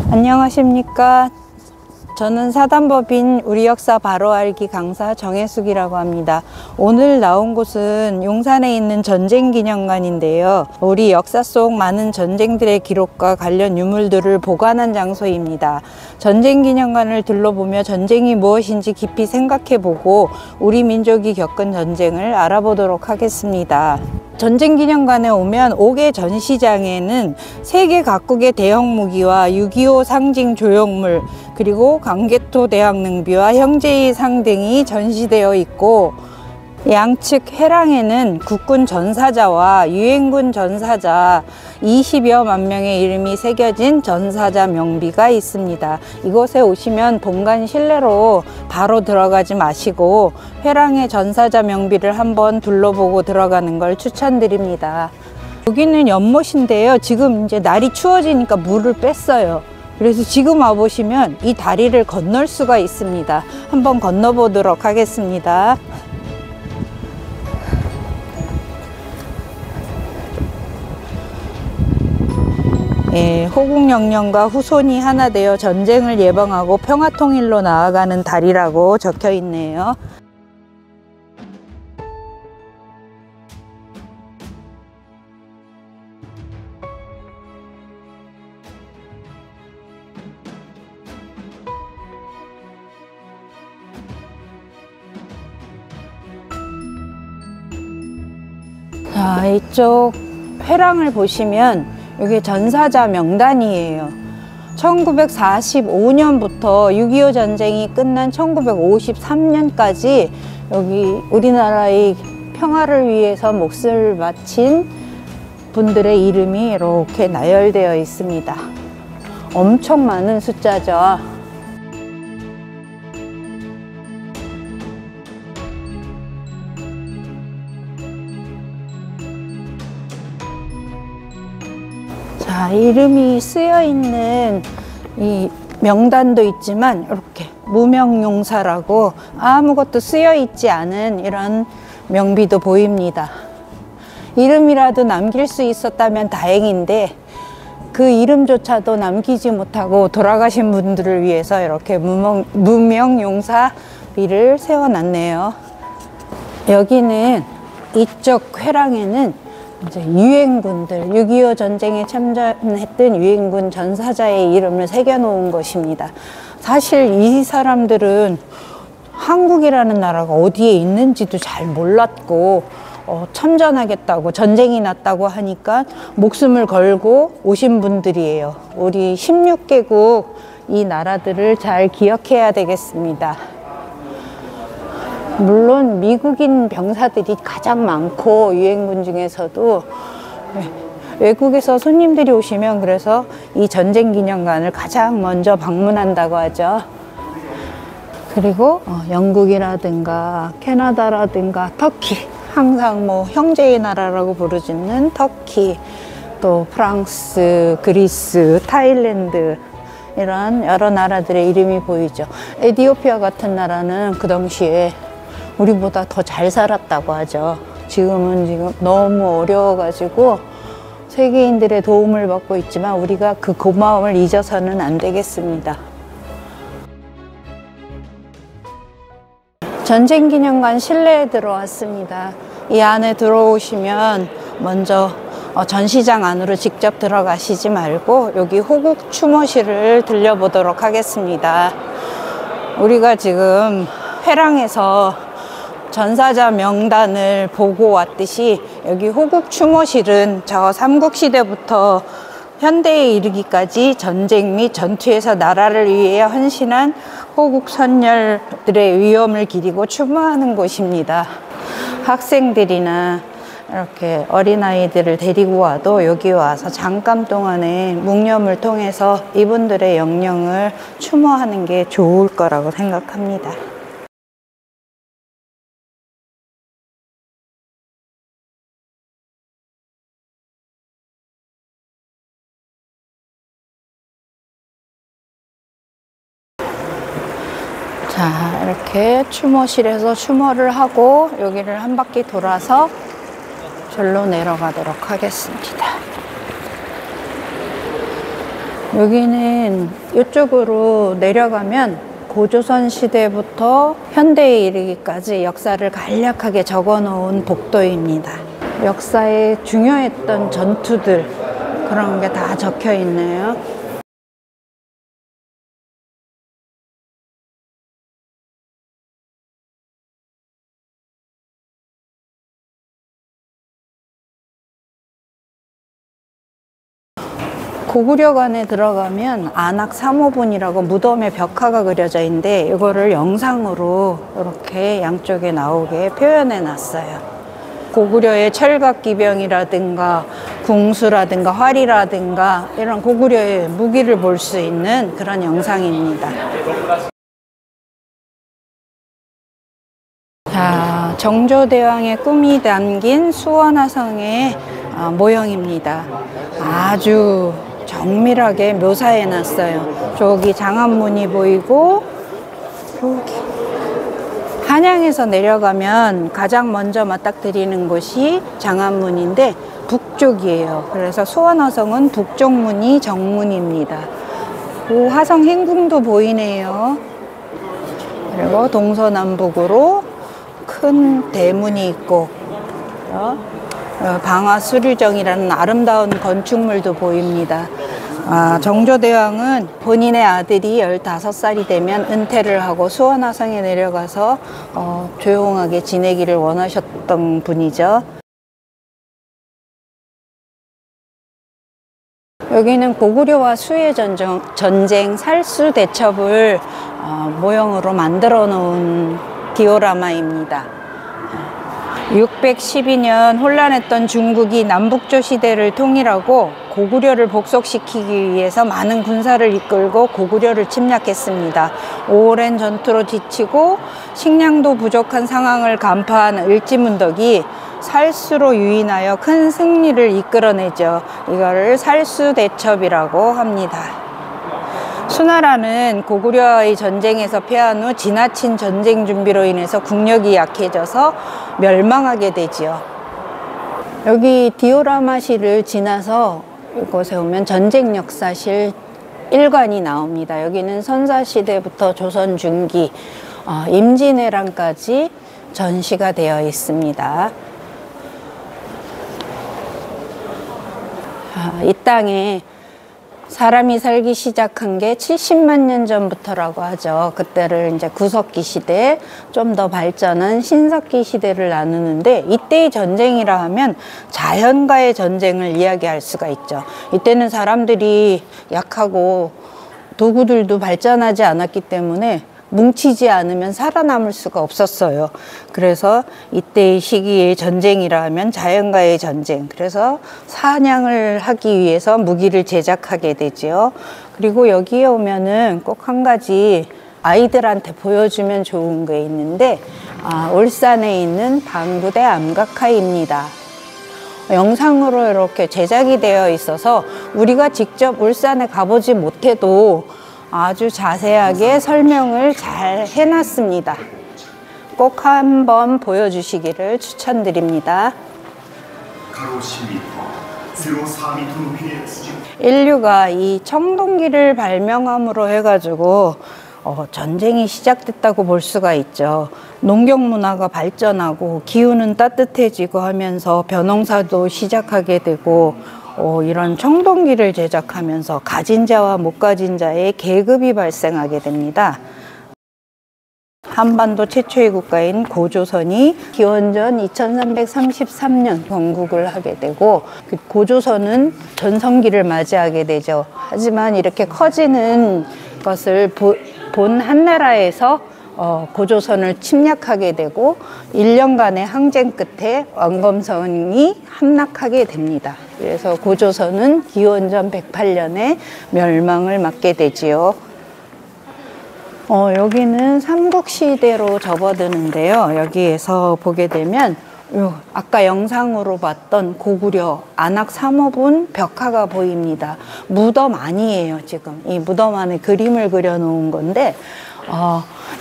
안녕하십니까. 저는 사단법인 우리 역사 바로 알기 강사 정혜숙이라고 합니다. 오늘 나온 곳은 용산에 있는 전쟁기념관인데요. 우리 역사 속 많은 전쟁들의 기록과 관련 유물들을 보관한 장소입니다. 전쟁기념관을 둘러보며 전쟁이 무엇인지 깊이 생각해보고 우리 민족이 겪은 전쟁을 알아보도록 하겠습니다. 전쟁기념관에 오면 5개 전시장에는 세계 각국의 대형 무기와 6.25 상징 조형물, 그리고 광개토 대왕 능비와 형제의 상 등이 전시되어 있고, 양측 해랑에는 국군 전사자와 유엔군 전사자 20여만 명의 이름이 새겨진 전사자 명비가 있습니다. 이곳에 오시면 본관 실내로 바로 들어가지 마시고 해랑의 전사자 명비를 한번 둘러보고 들어가는 걸 추천드립니다. 여기는 연못인데요. 지금 이제 날이 추워지니까 물을 뺐어요. 그래서 지금 와보시면 이 다리를 건널 수가 있습니다. 한번 건너보도록 하겠습니다. 호국영령과 후손이 하나 되어 전쟁을 예방하고 평화통일로 나아가는 달이라고 적혀 있네요. 자, 이쪽 회랑을 보시면 이게 전사자 명단이에요. 1945년부터 6.25 전쟁이 끝난 1953년까지 여기 우리나라의 평화를 위해서 몫을 바친 분들의 이름이 이렇게 나열되어 있습니다. 엄청 많은 숫자죠. 자, 이름이 쓰여 있는 이 명단도 있지만 이렇게 무명용사라고 아무것도 쓰여 있지 않은 이런 명비도 보입니다. 이름이라도 남길 수 있었다면 다행인데 그 이름조차도 남기지 못하고 돌아가신 분들을 위해서 이렇게 무명용사비를 세워놨네요. 여기는 이쪽 회랑에는 이제 유엔군들, 6.25 전쟁에 참전했던 유엔군 전사자의 이름을 새겨놓은 것입니다. 사실 이 사람들은 한국이라는 나라가 어디에 있는지도 잘 몰랐고 참전하겠다고, 전쟁이 났다고 하니까 목숨을 걸고 오신 분들이에요. 우리 16개국 이 나라들을 잘 기억해야 되겠습니다. 물론 미국인 병사들이 가장 많고 유엔군 중에서도 외국에서 손님들이 오시면 그래서 이 전쟁기념관을 가장 먼저 방문한다고 하죠. 그리고 영국이라든가 캐나다라든가 터키, 항상 뭐 형제의 나라라고 부르짖는 터키, 또 프랑스, 그리스, 타일랜드, 이런 여러 나라들의 이름이 보이죠. 에티오피아 같은 나라는 그 당시에 우리보다 더 잘 살았다고 하죠. 지금 너무 어려워가지고 세계인들의 도움을 받고 있지만 우리가 그 고마움을 잊어서는 안 되겠습니다. 전쟁기념관 실내에 들어왔습니다. 이 안에 들어오시면 먼저 전시장 안으로 직접 들어가시지 말고 여기 호국 추모실을 들려보도록 하겠습니다. 우리가 지금 회랑에서 전사자 명단을 보고 왔듯이 여기 호국 추모실은 저 삼국시대부터 현대에 이르기까지 전쟁 및 전투에서 나라를 위해 헌신한 호국 선열들의 위엄을 기리고 추모하는 곳입니다. 학생들이나 이렇게 어린아이들을 데리고 와도 여기 와서 잠깐 동안의 묵념을 통해서 이분들의 영령을 추모하는 게 좋을 거라고 생각합니다. 자, 이렇게 추모실에서 추모를 하고 여기를 한 바퀴 돌아서 절로 내려가도록 하겠습니다. 여기는 이쪽으로 내려가면 고조선 시대부터 현대에 이르기까지 역사를 간략하게 적어 놓은 복도입니다. 역사에 중요했던 전투들, 그런 게 다 적혀 있네요. 고구려관에 들어가면 안악 3호분이라고 무덤에 벽화가 그려져 있는데 이거를 영상으로 이렇게 양쪽에 나오게 표현해 놨어요. 고구려의 철갑기병이라든가 궁수라든가 활이라든가 이런 고구려의 무기를 볼 수 있는 그런 영상입니다. 자, 정조대왕의 꿈이 담긴 수원화성의 모형입니다. 아주 정밀하게 묘사해 놨어요. 저기 장안문이 보이고, 여기 한양에서 내려가면 가장 먼저 맞닥뜨리는 곳이 장안문인데 북쪽이에요. 그래서 수원화성은 북쪽 문이 정문입니다. 오, 화성 행궁도 보이네요. 그리고 동서남북으로 큰 대문이 있고, 방화수류정이라는 아름다운 건축물도 보입니다. 정조대왕은 본인의 아들이 15살이 되면 은퇴를 하고 수원화성에 내려가서 조용하게 지내기를 원하셨던 분이죠. 여기는 고구려와 수의 전쟁 살수대첩을 모형으로 만들어 놓은 디오라마입니다. 612년 혼란했던 중국이 남북조 시대를 통일하고 고구려를 복속시키기 위해서 많은 군사를 이끌고 고구려를 침략했습니다. 오랜 전투로 지치고 식량도 부족한 상황을 간파한 을지문덕이 살수로 유인하여 큰 승리를 이끌어내죠. 이거를 살수대첩이라고 합니다. 수나라는 고구려의 전쟁에서 패한 후 지나친 전쟁 준비로 인해서 국력이 약해져서 멸망하게 되지요. 여기 디오라마실을 지나서 이곳에 오면 전쟁 역사실 1관이 나옵니다. 여기는 선사시대부터 조선 중기, 임진왜란까지 전시가 되어 있습니다. 이 땅에 사람이 살기 시작한 게 70만 년 전부터라고 하죠. 그때를 이제 구석기 시대, 좀 더 발전한 신석기 시대를 나누는데, 이때의 전쟁이라 하면 자연과의 전쟁을 이야기할 수가 있죠. 이때는 사람들이 약하고 도구들도 발전하지 않았기 때문에 뭉치지 않으면 살아남을 수가 없었어요. 그래서 이때의 시기의 전쟁이라 하면 자연과의 전쟁, 그래서 사냥을 하기 위해서 무기를 제작하게 되죠. 그리고 여기에 오면은 꼭 한 가지 아이들한테 보여주면 좋은 게 있는데, 울산에 있는 방구대 암각화입니다. 영상으로 이렇게 제작이 되어 있어서 우리가 직접 울산에 가보지 못해도 아주 자세하게 설명을 잘 해놨습니다. 꼭 한번 보여주시기를 추천드립니다. 인류가 이 청동기를 발명함으로 해가지고 전쟁이 시작됐다고 볼 수가 있죠. 농경 문화가 발전하고 기후는 따뜻해지고 하면서 벼농사도 시작하게 되고, 이런 청동기를 제작하면서 가진 자와 못 가진 자의 계급이 발생하게 됩니다. 한반도 최초의 국가인 고조선이 기원전 2333년 건국을 하게 되고, 고조선은 전성기를 맞이하게 되죠. 하지만 이렇게 커지는 것을 본 한나라에서 고조선을 침략하게 되고 1년간의 항쟁 끝에 왕검선이 함락하게 됩니다. 그래서 고조선은 기원전 108년에 멸망을 맞게 되지요. 여기는 삼국시대로 접어드는데요. 여기에서 보게 되면 아까 영상으로 봤던 고구려 안악 3호분 벽화가 보입니다. 무덤 아니에요. 지금 이 무덤 안에 그림을 그려놓은 건데,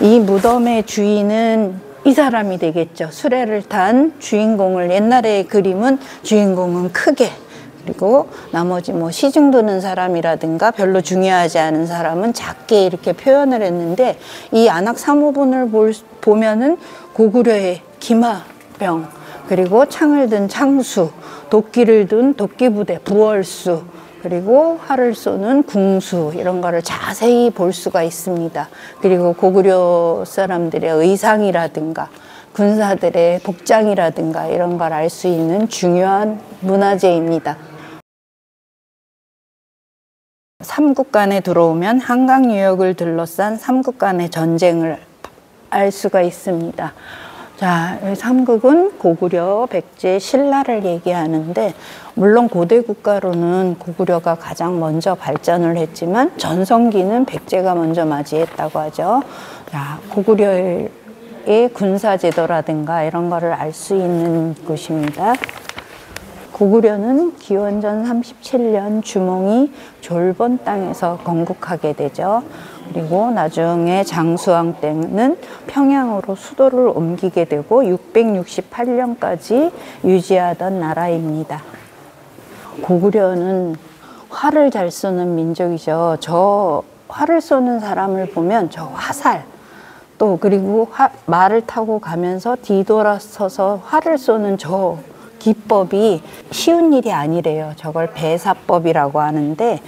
이 무덤의 주인은 이 사람이 되겠죠. 수레를 탄 주인공을, 옛날의 그림은 주인공은 크게 그리고 나머지 뭐 시중 드는 사람이라든가 별로 중요하지 않은 사람은 작게 이렇게 표현을 했는데, 이 안악 사무분을 보면은 고구려의 기마병, 그리고 창을 든 창수, 도끼를 든 도끼부대 부월수, 그리고 활을 쏘는 궁수, 이런 거를 자세히 볼 수가 있습니다. 그리고 고구려 사람들의 의상이라든가 군사들의 복장이라든가 이런 걸 알 수 있는 중요한 문화재입니다. 삼국간에 들어오면 한강 유역을 둘러싼 삼국간의 전쟁을 알 수가 있습니다. 자, 삼국은 고구려, 백제, 신라를 얘기하는데, 물론 고대 국가로는 고구려가 가장 먼저 발전을 했지만 전성기는 백제가 먼저 맞이했다고 하죠. 자, 고구려의 군사제도라든가 이런 거를 알 수 있는 곳입니다. 고구려는 기원전 37년 주몽이 졸본 땅에서 건국하게 되죠. 그리고 나중에 장수왕 때는 평양으로 수도를 옮기게 되고 668년까지 유지하던 나라입니다. 고구려는 활을 잘 쏘는 민족이죠. 저 활을 쏘는 사람을 보면 저 화살, 또 그리고 말을 타고 가면서 뒤돌아서서 활을 쏘는 저 기법이 쉬운 일이 아니래요. 저걸 배사법이라고 하는데,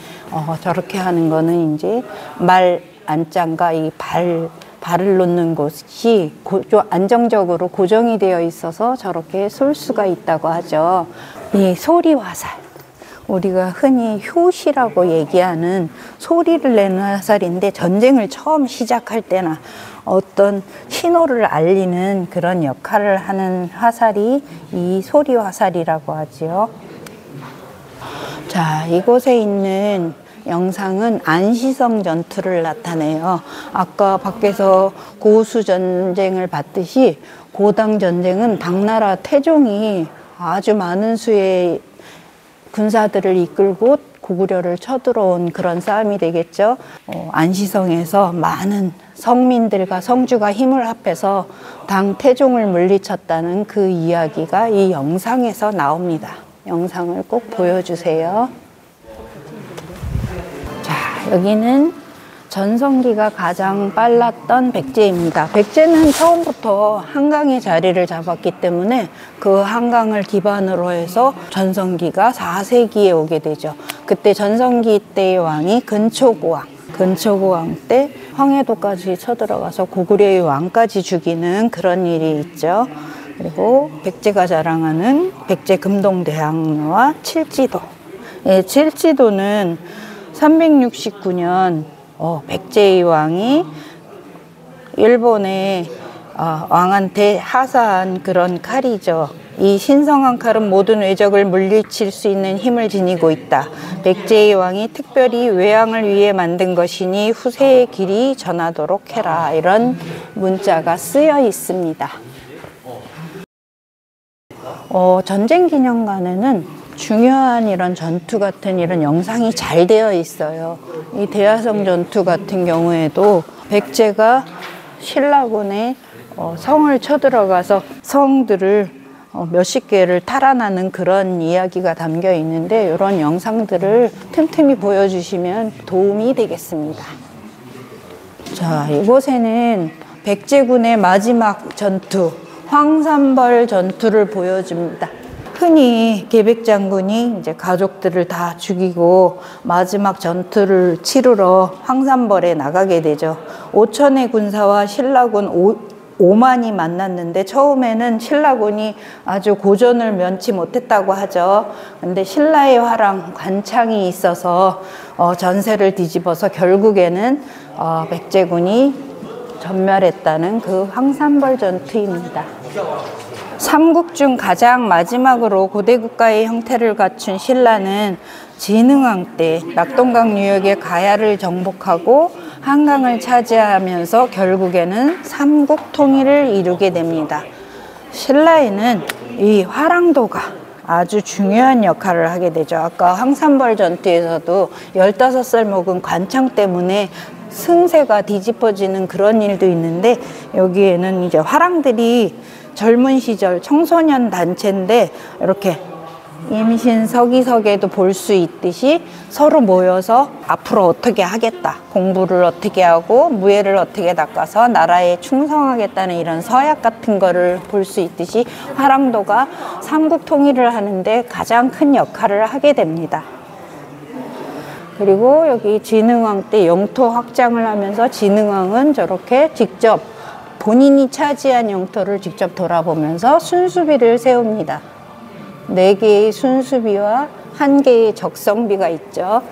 저렇게 하는 거는 이제 말 안장과 이 발을 놓는 곳이 안정적으로 고정이 되어 있어서 저렇게 쏠 수가 있다고 하죠. 이 소리화살, 우리가 흔히 효시라고 얘기하는 소리를 내는 화살인데, 전쟁을 처음 시작할 때나 어떤 신호를 알리는 그런 역할을 하는 화살이 이 소리 화살이라고 하지요. 자, 이곳에 있는 영상은 안시성 전투를 나타내요. 아까 밖에서 고수 전쟁을 봤듯이 고당 전쟁은 당나라 태종이 아주 많은 수의 군사들을 이끌고 고구려를 쳐들어온 그런 싸움이 되겠죠. 안시성에서 많은 성민들과 성주가 힘을 합해서 당 태종을 물리쳤다는 그 이야기가 이 영상에서 나옵니다. 영상을 꼭 보여주세요. 자, 여기는 전성기가 가장 빨랐던 백제입니다. 백제는 처음부터 한강에 자리를 잡았기 때문에 그 한강을 기반으로 해서 전성기가 4세기에 오게 되죠. 그때 전성기 때의 왕이 근초고왕 때 황해도까지 쳐들어가서 고구려의 왕까지 죽이는 그런 일이 있죠. 그리고 백제가 자랑하는 백제 금동대왕로와 칠지도. 예, 칠지도는 369년 백제의 왕이 일본의 왕한테 하사한 그런 칼이죠. 이 신성한 칼은 모든 외적을 물리칠 수 있는 힘을 지니고 있다. 백제의 왕이 특별히 외왕을 위해 만든 것이니 후세의 길이 전하도록 해라. 이런 문자가 쓰여 있습니다. 전쟁기념관에는 중요한 이런 전투 같은 이런 영상이 잘 되어 있어요. 이 대야성 전투 같은 경우에도 백제가 신라군의 성을 쳐들어가서 성들을 몇십 개를 탈환하는 그런 이야기가 담겨 있는데, 이런 영상들을 틈틈이 보여주시면 도움이 되겠습니다. 자, 이곳에는 백제군의 마지막 전투, 황산벌 전투를 보여줍니다. 흔히 계백장군이 이제 가족들을 다 죽이고 마지막 전투를 치르러 황산벌에 나가게 되죠. 5천의 군사와 신라군 5만이 만났는데, 처음에는 신라군이 아주 고전을 면치 못했다고 하죠. 근데 신라의 화랑 관창이 있어서 전세를 뒤집어서 결국에는 백제군이 전멸했다는 그 황산벌 전투입니다. 삼국 중 가장 마지막으로 고대 국가의 형태를 갖춘 신라는 진흥왕 때 낙동강 유역의 가야를 정복하고 한강을 차지하면서 결국에는 삼국 통일을 이루게 됩니다. 신라에는 이 화랑도가 아주 중요한 역할을 하게 되죠. 아까 황산벌 전투에서도 15살 먹은 관창 때문에 승세가 뒤집어지는 그런 일도 있는데, 여기에는 이제 화랑들이 젊은 시절 청소년 단체인데 이렇게 임신 서기석에도 볼 수 있듯이 서로 모여서 앞으로 어떻게 하겠다, 공부를 어떻게 하고 무예를 어떻게 닦아서 나라에 충성하겠다는 이런 서약 같은 거를 볼 수 있듯이 화랑도가 삼국 통일을 하는데 가장 큰 역할을 하게 됩니다. 그리고 여기 진흥왕 때 영토 확장을 하면서 진흥왕은 저렇게 직접 본인이 차지한 영토를 직접 돌아보면서 순수비를 세웁니다. 4개의 순수비와 1개의 적성비가 있죠.